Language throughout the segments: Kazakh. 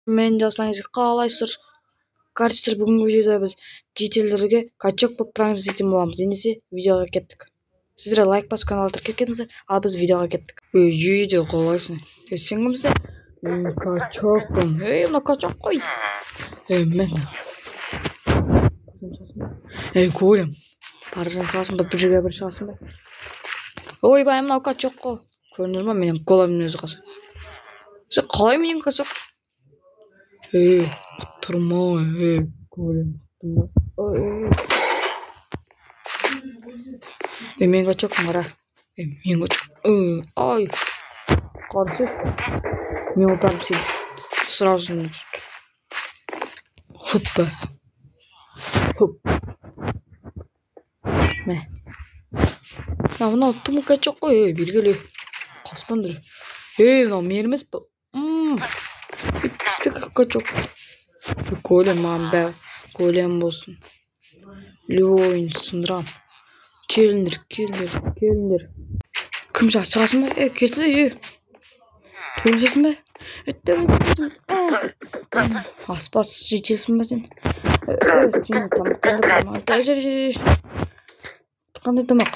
Мен жасаңыз қалайсыздар? Короче, бүгінгі видеода біз жетелдерге качок болып пранк жасайтын боламыз. Ендеше видеоға кеттік. Сіздер лайк басып каналға тіркеліп кетіңіздер, ал біз видеоға кеттік. Видео қалайсың? Сен кімсің? Мен качокпын. Мына качок қой. Мен. Көрем. Баржан шашын ба, бір жерге бір шашын ба. Ойбай, мынау качок қой. Көрдіңіз ма, менің қолымның өзі қашады. Сен қалай менің качок? Тұрма, көрем. Мен качокпын қара. Мен качок. Ай. Қарсы. Мен ұтарым сен. Сразу. Хоппа. Хоп. Мә. Мынау тым качок қой, белгілі. Қаспандыр. Мынау мен емес па? Качок. Голем бәрі. Голем болсын. Леойн сындырам. Келіндер. Кім шығасың ба? Кетсі. Төлсесің ба? Аспас жетесің ба сен? Қандай тамақ?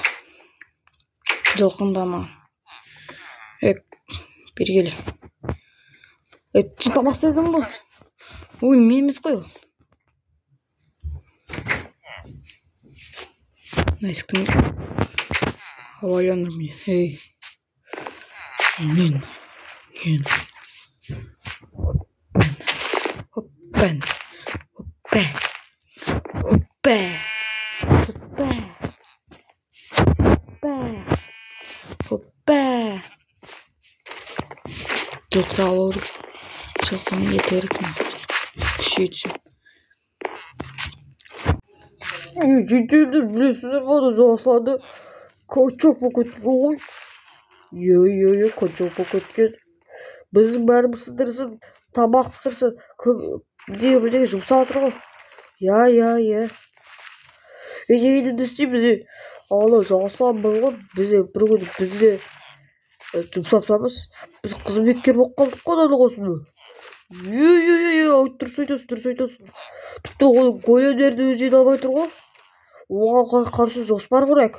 Жылқын тамақ. Бергелі. Сен тамақ істедің ба? Ой, мен емес қой ол. Есіктің хаваляныр мен. Мен. Хоппен. Жылқы алыр. Жылқының етерік мен. Күшейтсін. Жетелдер білесіздер бады жасады. Качок болып кеткен ғой. Качок болып кеткен. Біздің бәріміз сіздерсін. Тамақ пісірсін. Бірдеңе жұмсап отыр ғой. Я. Енді істейміз. Алла жасылан болған. Бізде бір күні бізде жұмсап табыз. Біз қызметкер болып қалдық қой қосында. Дұрыс айтасың. Тіпті големдерді өзі алмай тұр ғой. Оған қарсы жоспар құрайық.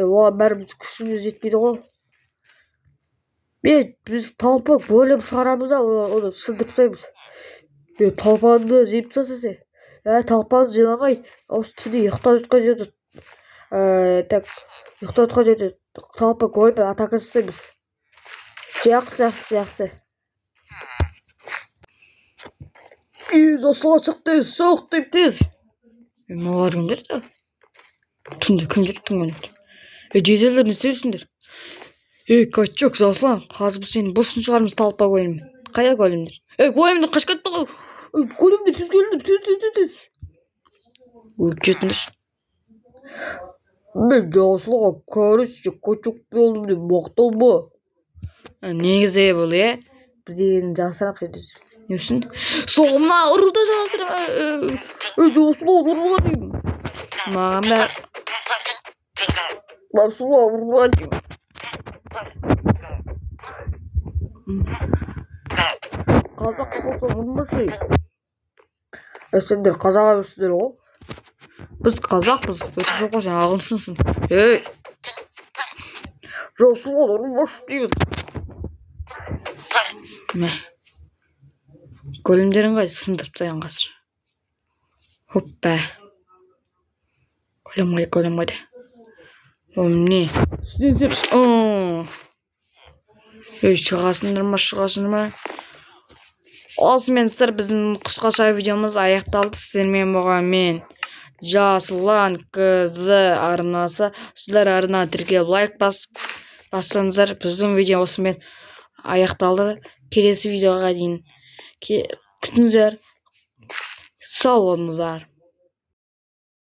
Оған бәріміз күшіміз жетпейді ғой. Біз талпа голем шығарамыз да, оны сындырып тастаймыз. Талпанды жеп тастаса. Талпаны жиламай, осы түнде ұйықтап жатқан жерде талпа големмен атака жасаймыз. Жақсы. Жасыға шықты, соқ деп тез. Мыналар кімдер де? Түнде кім жүрттің өңінде? Жетелдер не істейсіңдер? Качок жасылан, қазір біз сені бұршын шығармыз талпа големмен. Қайда големдер? Големдер қашып кетті ғой. Големдер тез келдіңдер, тез. Кетіңдер. Мен жасылға көрісі качок болдым деп мақталма. Негізі бұл, бірдегені жасырап сөйтіп. Не үшін? Соғымна ұруда жасырап. Жасылға ұруда деймін. Маған бәр. Жасылға ұруда деймін. Қазақ болса ұрмашы. Сендер қазақ емессіңдер ғой. Біз қазақпыз. Өтіп жоқ сен ағылшынсың. Жасылға ұрмашы деймін. Мә. Големдерін қай сындырып тастайын қазір. Хоппа. Голем қайда. Не? Сізден сепсің. Шығасыңдар ма? Осымен сіздер біздің қысқаша видеомыз аяқталды. Сіздермен болған мен Жасылан қызы арнасы. Сіздер арна тіркеліп лайк бассаңыздар. Біздің видео осымен аяқталды. Келесі видеоға дейін күтіңіздер. Сау болыңыздар.